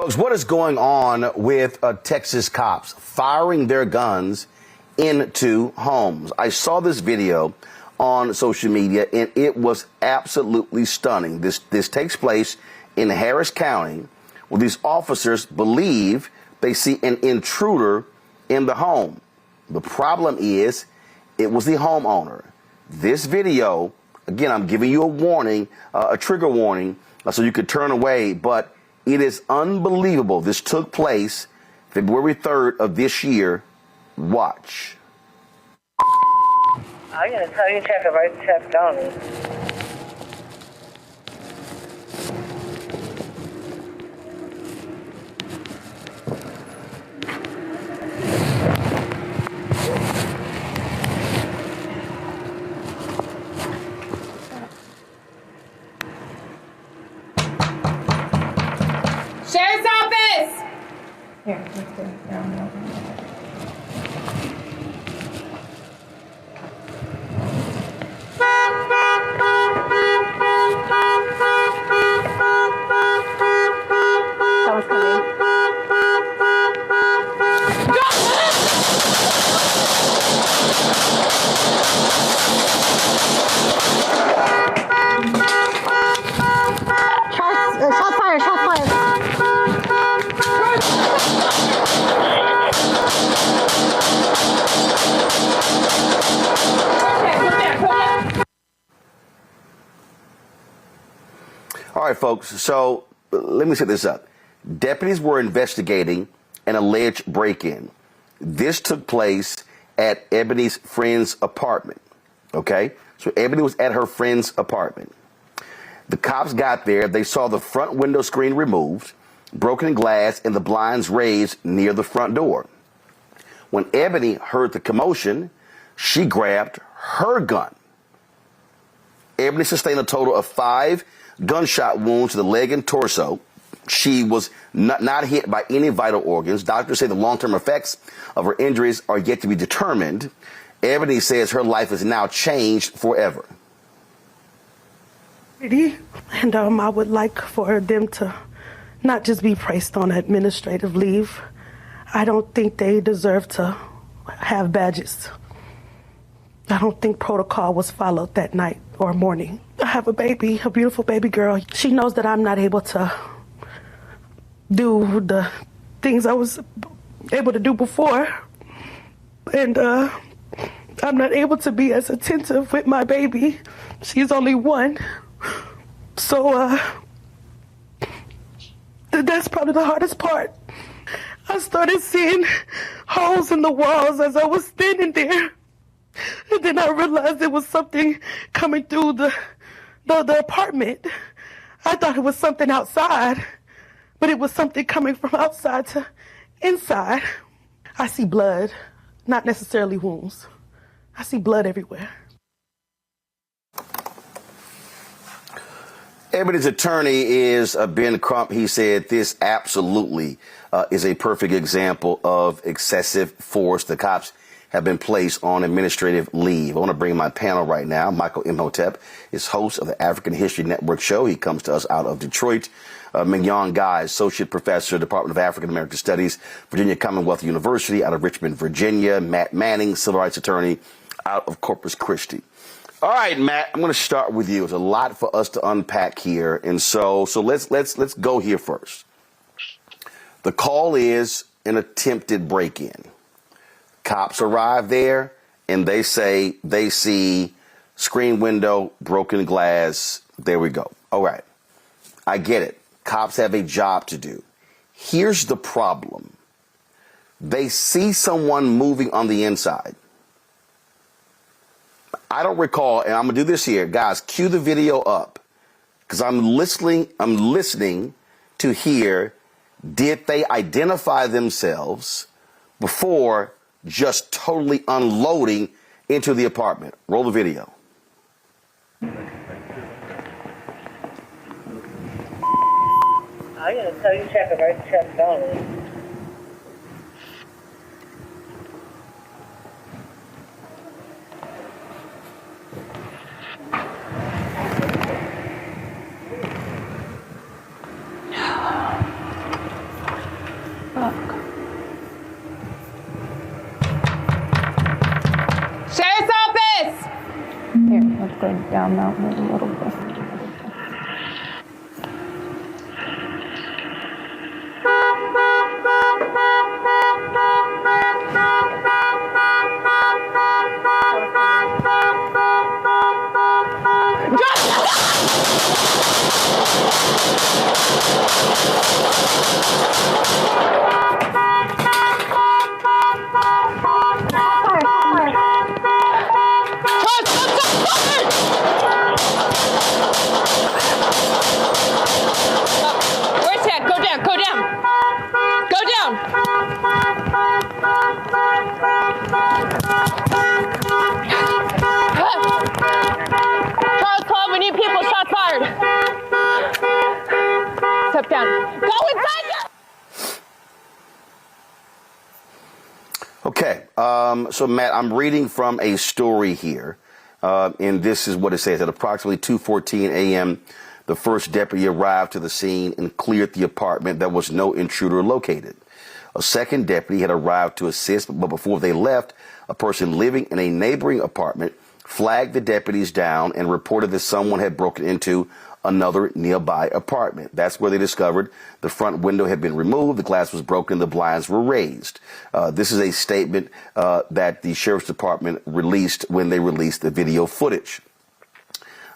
Folks, what is going on with Texas cops firing their guns into homes? I saw this video on social media, and it was absolutely stunning. This takes place in Harris County, where these officers believe they see an intruder in the home. The problem is, it was the homeowner. This video, again, I'm giving you a warning, a trigger warning, so you could turn away, but it is unbelievable. This took place February 3rd of this year. Watch. I'm going to tell you to check the right step down. Sheriff's office! Here, let's put it down. Someone's coming. Shots fired, shots fired. All right, folks, so let me set this up. Deputies were investigating an alleged break-in. This took place at Eboni's friend's apartment, okay? So Eboni was at her friend's apartment. The cops got there. They saw the front window screen removed, broken glass, and the blinds raised near the front door. When Eboni heard the commotion, she grabbed her gun. Eboni sustained a total of 5 gunshot wounds to the leg and torso. She was not hit by any vital organs. Doctors say the long-term effects of her injuries are yet to be determined. Eboni says her life is now changed forever. And I would like for them to not just be placed on administrative leave. I don't think they deserve to have badges. I don't think protocol was followed that night or morning. I have a baby, a beautiful baby girl. She knows that I'm not able to do the things I was able to do before. And I'm not able to be as attentive with my baby. She's only 1. So that's probably the hardest part. I started seeing holes in the walls as I was standing there. And then I realized there was something coming through the apartment. I thought it was something outside, but it was something coming from outside to inside. I see blood, not necessarily wounds. I see blood everywhere. Eboni's attorney is Ben Crump. He said this absolutely is a perfect example of excessive force. The cops have been placed on administrative leave. I want to bring my panel right now. Michael Imhotep is host of the African History Network show. He comes to us out of Detroit. Mignon Guy, associate professor, Department of African American Studies, Virginia Commonwealth University out of Richmond, Virginia. Matt Manning, civil rights attorney out of Corpus Christi. All right, Matt, I'm going to start with you. There's a lot for us to unpack here, and so let's go here first. The call is an attempted break-in. Cops arrive there, and they say they see screen window, broken glass. There we go. All right, I get it. Cops have a job to do. Here's the problem. They see someone moving on the inside. I don't recall, and I'm going to do this here. Guys, cue the video up, because I'm listening to hear, did they identify themselves before just totally unloading into the apartment? Roll the video. I'm going to tell you to check the right step down. down mountain a little bit. Where's that? Go down, go down. Go down. Charles 12, we need people. Shots fired. Step down. Go inside. Okay, so Matt, I'm reading from a story here, and this is what it says. At approximately 2:14 a.m., the first deputy arrived to the scene and cleared the apartment. There was no intruder located. A second deputy had arrived to assist, but before they left, a person living in a neighboring apartment flagged the deputies down and reported that someone had broken into another nearby apartment. That's where they discovered the front window had been removed, the glass was broken, the blinds were raised. This is a statement that the sheriff's department released when they released the video footage.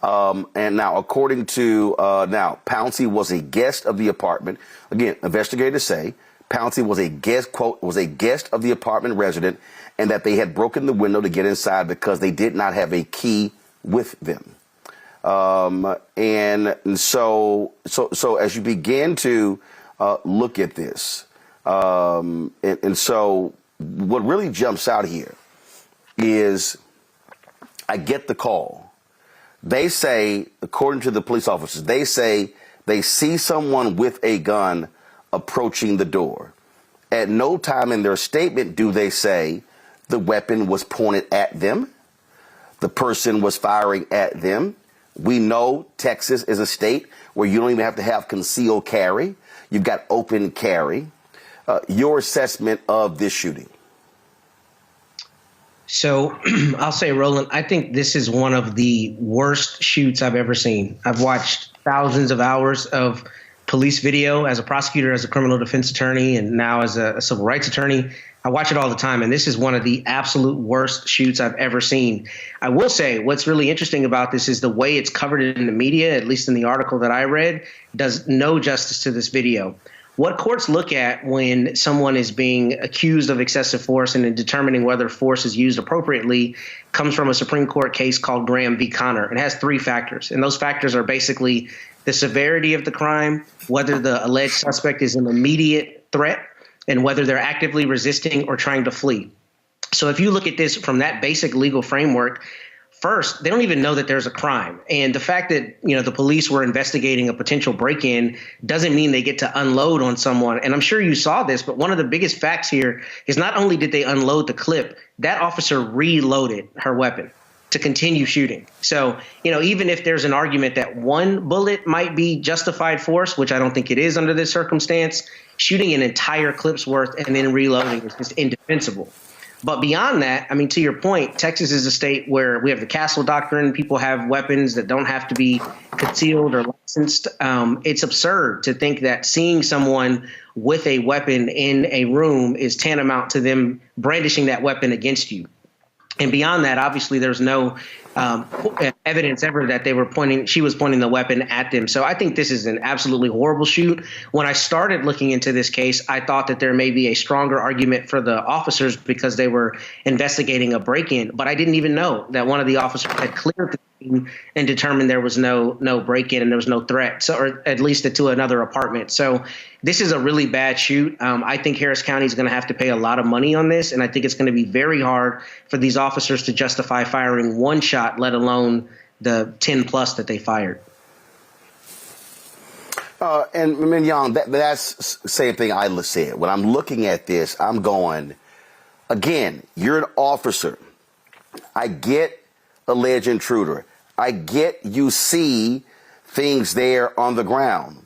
And now, according to Pouncy was a guest of the apartment. Again, investigators say Pouncy was a guest, quote, was a guest of the apartment resident, and that they had broken the window to get inside because they did not have a key with them. And so as you begin to look at this, and so what really jumps out here is I get the call. They say, according to the police officers, they say they see someone with a gun approaching the door. At no time in their statement do they say the weapon was pointed at them, the person was firing at them. We know Texas is a state where you don't even have to have concealed carry. You've got open carry. Your assessment of this shooting? So I'll say, Roland, I think this is one of the worst shoots I've ever seen. I've watched thousands of hours of police video as a prosecutor, as a criminal defense attorney, and now as a civil rights attorney. I watch it all the time, and this is one of the absolute worst shoots I've ever seen. I will say what's really interesting about this is the way it's covered in the media, at least in the article that I read, does no justice to this video. What courts look at when someone is being accused of excessive force and in determining whether force is used appropriately comes from a Supreme Court case called Graham v. Connor. It has three factors, and those factors are basically the severity of the crime, whether the alleged suspect is an immediate threat, and whether they're actively resisting or trying to flee. So if you look at this from that basic legal framework, first, they don't even know that there's a crime. And the fact that, the police were investigating a potential break-in doesn't mean they get to unload on someone. And I'm sure you saw this, but one of the biggest facts here is not only did they unload the clip, that officer reloaded her weapon to continue shooting. So, even if there's an argument that one bullet might be justified force, which I don't think it is under this circumstance, shooting an entire clip's worth and then reloading is just indefensible. But beyond that, to your point, Texas is a state where we have the castle doctrine. People have weapons that don't have to be concealed or licensed. It's absurd to think that seeing someone with a weapon in a room is tantamount to them brandishing that weapon against you. And beyond that, obviously, there's no evidence ever that she was pointing the weapon at them. So I think this is an absolutely horrible shoot. When I started looking into this case, I thought that there may be a stronger argument for the officers because they were investigating a break-in. But I didn't even know that one of the officers had cleared the scene and determined there was no break-in and there was no threat, or at least to another apartment. So this is a really bad shoot. I think Harris County is going to have to pay a lot of money on this, and I think it's going to be very hard for these officers to justify firing one shot, let alone the 10 plus that they fired. And Mignon, that's the same thing I said. When I'm looking at this, I'm going, again, you're an officer. I get alleged intruder. I get you see things there on the ground.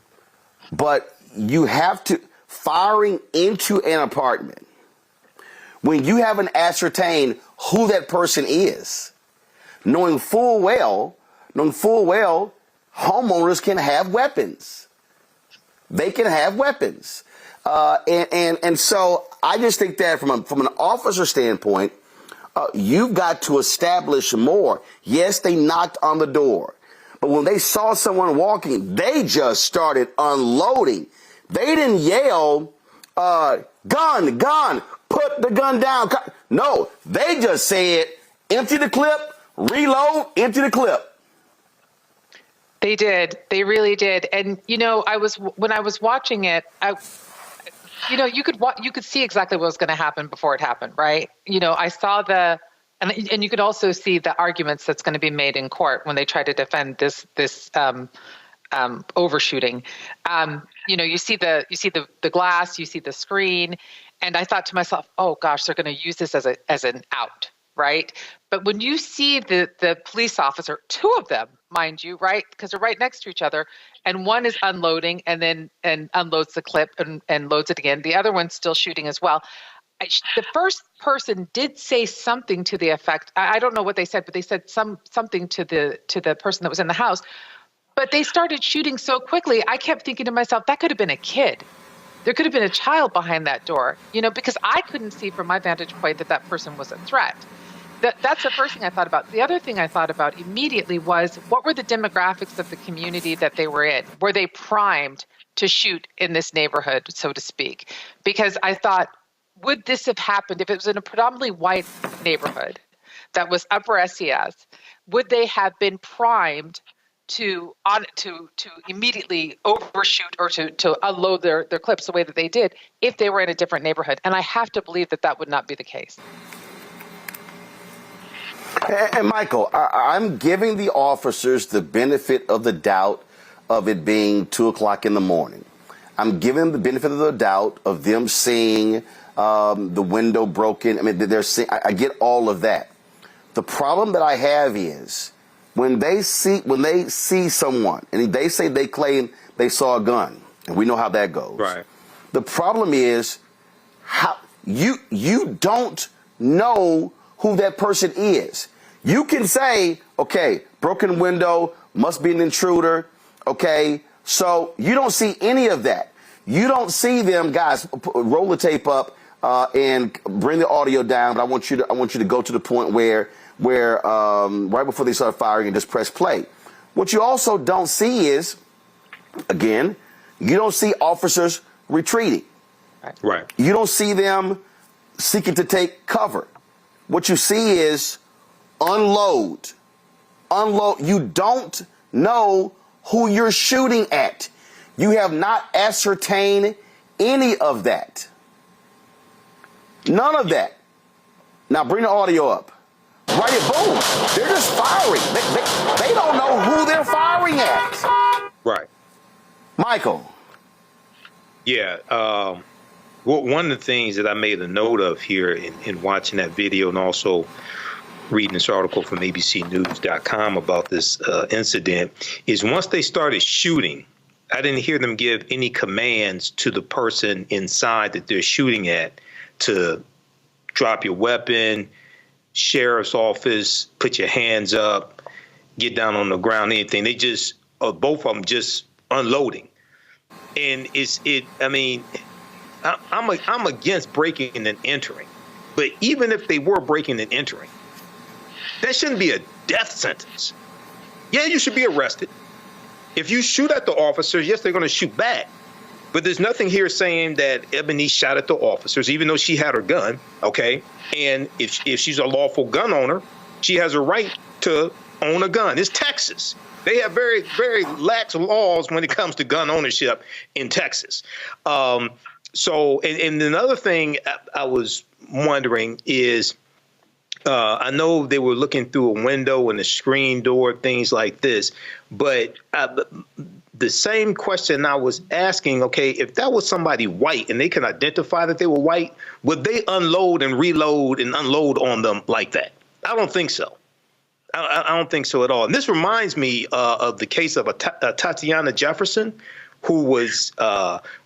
But you have to, firing into an apartment, when you haven't ascertained who that person is, knowing full well knowing full well homeowners can have weapons. They can have weapons. And so I just think that from an officer standpoint, you've got to establish more. Yes, they knocked on the door, but when they saw someone walking, they just started unloading. They didn't yell, gun, put the gun down. No, they just said, empty the clip, reload, empty the clip. They did. They really did. And, you know, when I was watching it, you could see exactly what was going to happen before it happened, right? You know, I saw and you could also see the arguments that's going to be made in court when they try to defend this overshooting. You know, you see the glass, you see the screen, and I thought to myself, oh gosh, they're going to use this as an out, right? But when you see the police officer, two of them, mind you, right, because they're right next to each other, and one is unloading and unloads the clip and loads it again. The other one's still shooting as well. The first person did say something to the effect. I don't know what they said, but they said something to the person that was in the house. But they started shooting so quickly. I kept thinking to myself, that could have been a kid. There could have been a child behind that door, you know, because I couldn't see from my vantage point that person was a threat. That's the first thing I thought about. The other thing I thought about immediately was, what were the demographics of the community that they were in? Were they primed to shoot in this neighborhood, so to speak? Because I thought, would this have happened if it was in a predominantly white neighborhood that was upper SES? Would they have been primed to immediately overshoot or to unload their clips the way that they did if they were in a different neighborhood? And I have to believe that would not be the case. And Michael, I'm giving the officers the benefit of the doubt of it being 2 o'clock in the morning. I'm giving them the benefit of the doubt of them seeing the window broken. I mean, I get all of that. The problem that I have is when they see someone and they say they claim they saw a gun, and we know how that goes. Right. The problem is how you don't know who that person is. You can say, okay, broken window, must be an intruder. Okay, so you don't see any of that. You don't see them, guys. Roll the tape up and bring the audio down. But I want you to go to the point where right before they start firing and just press play. What you also don't see is, again, you don't see officers retreating. Right. You don't see them seeking to take cover. What you see is unload. You don't know who you're shooting at. You have not ascertained any of that. None of that. Now bring the audio up. Right here, boom. They're just firing. They don't know who they're firing at. Right. Michael. Yeah. Well, one of the things that I made a note of here in watching that video and also reading this article from abcnews.com about this incident is once they started shooting, I didn't hear them give any commands to the person inside that they're shooting at to drop your weapon, sheriff's office, put your hands up, get down on the ground, anything. They just, both of them just unloading. And I'm against breaking and entering. But even if they were breaking and entering, that shouldn't be a death sentence. Yeah, you should be arrested. If you shoot at the officers, yes, they're going to shoot back. But there's nothing here saying that Eboni shot at the officers, even though she had her gun, okay? And if she's a lawful gun owner, she has a right to own a gun. It's Texas. They have very, very lax laws when it comes to gun ownership in Texas. So another thing I was wondering is, I know they were looking through a window and a screen door, things like this, but the same question I was asking, okay, if that was somebody white and they can identify that they were white, would they unload and reload and unload on them like that? I don't think so. I don't think so at all. And this reminds me of the case of Tatiana Jefferson, who was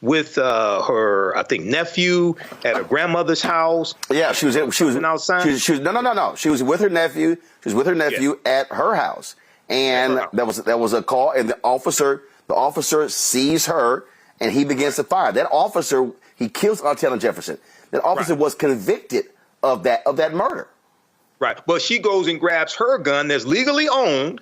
with her, I think, nephew at her grandmother's house. Yeah, she was outside. No. She was with her nephew. She was with her nephew at her house, and there was a call, and the officer sees her, and he begins to fire. That officer, he kills Artell and Jefferson. That officer was convicted of that murder. Right. Well, she goes and grabs her gun that's legally owned.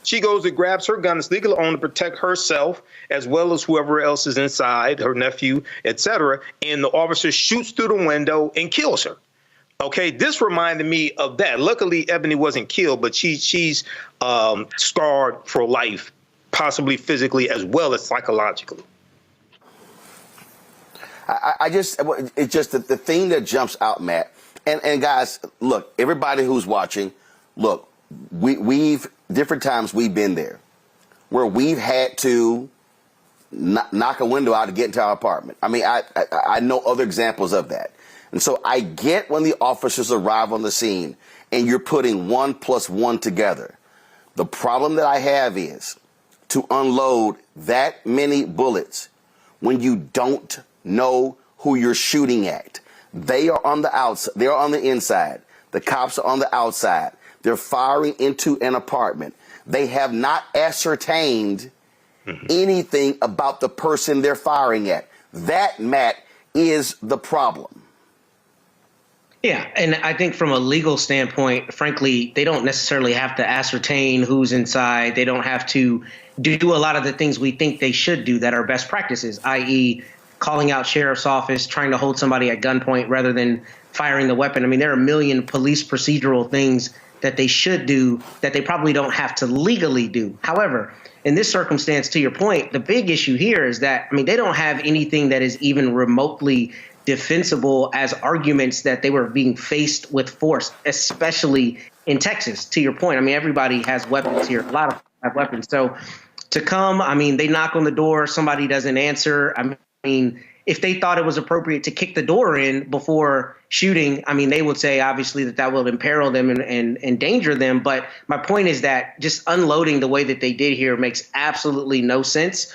She goes and grabs her gun that's legally owned to protect herself as well as whoever else is inside, her nephew, etc. And the officer shoots through the window and kills her. Okay, this reminded me of that. Luckily, Eboni wasn't killed, but she's scarred for life, possibly physically as well as psychologically. It's just the thing that jumps out, Matt. And guys, look, everybody who's watching, look, we've different times we've been there where we've had to knock a window out to get into our apartment. I mean, I know other examples of that. And so I get when the officers arrive on the scene and you're putting 1 + 1 together. The problem that I have is to unload that many bullets when you don't know who you're shooting at. They are on the outside. They're on the inside. The cops are on the outside. They're firing into an apartment. They have not ascertained anything about the person they're firing at. That, Matt, is the problem. Yeah, and I think from a legal standpoint, frankly, they don't necessarily have to ascertain who's inside. They don't have to do a lot of the things we think they should do that are best practices, i.e., calling out sheriff's office, trying to hold somebody at gunpoint rather than firing the weapon. I mean, there are a million police procedural things that they should do that they probably don't have to legally do. However, in this circumstance, to your point, the big issue here is that, I mean, they don't have anything that is even remotely defensible as arguments that they were being faced with force, especially in Texas. To your point, I mean, everybody has weapons here. A lot of them have weapons. So to come, I mean, they knock on the door, somebody doesn't answer. I mean, if they thought it was appropriate to kick the door in before shooting, I mean, they would say, obviously, that will imperil them and endanger them. But my point is that just unloading the way that they did here makes absolutely no sense.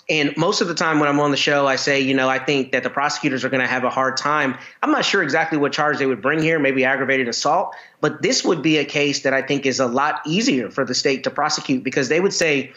And most of the time when I'm on the show, I say, you know, I think that the prosecutors are going to have a hard time. I'm not sure exactly what charge they would bring here, maybe aggravated assault. But this would be a case that I think is a lot easier for the state to prosecute, because they would say,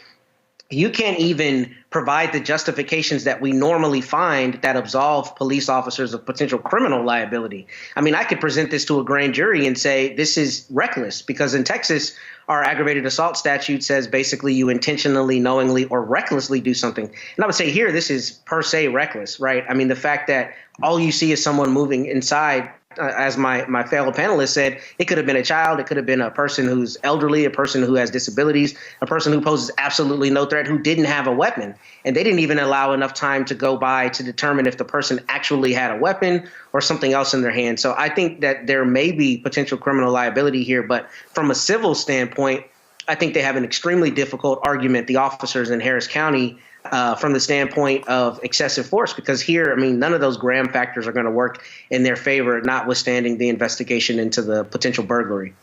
you can't even provide the justifications that we normally find that absolve police officers of potential criminal liability. I mean, I could present this to a grand jury and say this is reckless, because in Texas, our aggravated assault statute says basically you intentionally, knowingly, or recklessly do something. And I would say here, this is per se reckless, right? I mean, the fact that all you see is someone moving inside, as my fellow panelist said, it could have been a child. It could have been a person who's elderly, a person who has disabilities, a person who poses absolutely no threat, who didn't have a weapon. And they didn't even allow enough time to go by to determine if the person actually had a weapon or something else in their hand. So I think that there may be potential criminal liability here. But from a civil standpoint, I think they have an extremely difficult argument, the officers in Harris County, from the standpoint of excessive force, because here, I mean, none of those Graham factors are going to work in their favor, notwithstanding the investigation into the potential burglary.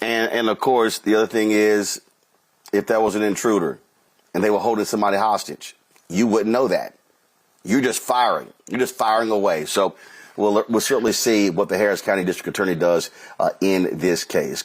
And of course, the other thing is, if that was an intruder and they were holding somebody hostage, you wouldn't know that. You're just firing. You're just firing away. So we'll certainly see what the Harris County District Attorney does in this case.